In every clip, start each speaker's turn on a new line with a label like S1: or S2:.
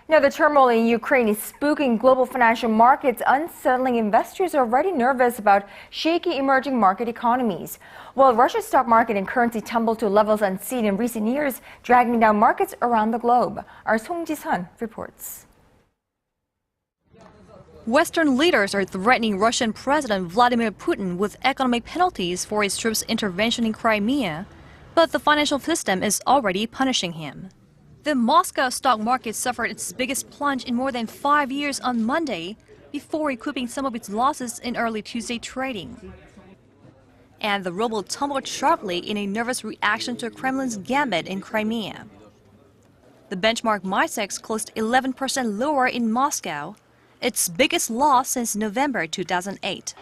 S1: Now, the turmoil in Ukraine is spooking global financial markets, unsettling investors are already nervous about shaky emerging market economies. While Russia's stock market and currency tumbled to levels unseen in recent years, dragging down markets around the globe. Our Song Ji-sun reports.
S2: Western leaders are threatening Russian President Vladimir Putin with economic penalties for his troops' intervention in Crimea, but the financial system is already punishing him. The Moscow stock market suffered its biggest plunge in more than 5 years on Monday, before recouping some of its losses in early Tuesday trading. And the ruble tumbled sharply in a nervous reaction to Kremlin's gambit in Crimea. The benchmark MICEX closed 11% lower in Moscow, its biggest loss since November 2008.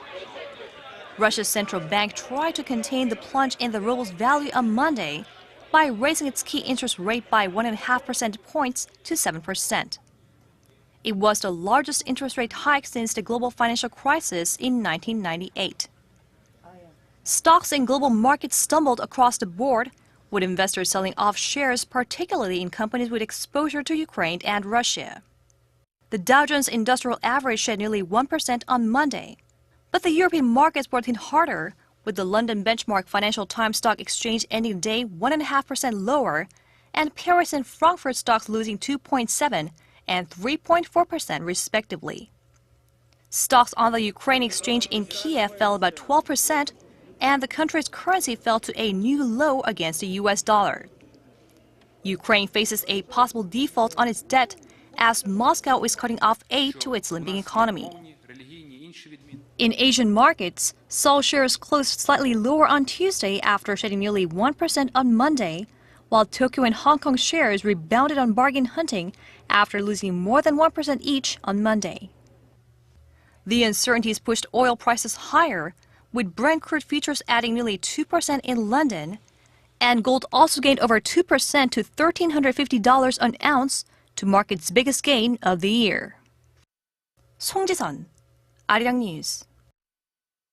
S2: Russia's central bank tried to contain the plunge in the ruble's value on Monday by raising its key interest rate by 1.5 percentage points to 7%. It was the largest interest rate hike since the global financial crisis in 1998. Stocks in global markets stumbled across the board, with investors selling off shares, particularly in companies with exposure to Ukraine and Russia. The Dow Jones Industrial Average shed nearly 1% on Monday, but the European markets were hit harder, with the London benchmark Financial Times Stock Exchange ending the day 1.5% lower, and Paris and Frankfurt stocks losing 2.7% and 3.4% respectively. Stocks on the Ukraine exchange in Kiev fell about 12%, and the country's currency fell to a new low against the US dollar. Ukraine faces a possible default on its debt as Moscow is cutting off aid to its limping economy. In Asian markets, Seoul shares closed slightly lower on Tuesday after shedding nearly 1% on Monday, while Tokyo and Hong Kong shares rebounded on bargain hunting after losing more than 1% each on Monday. The uncertainties pushed oil prices higher, with Brent crude futures adding nearly 2% in London, and gold also gained over 2% to $1,350 an ounce to mark its biggest gain of the year. Song Ji-sun, Arirang News.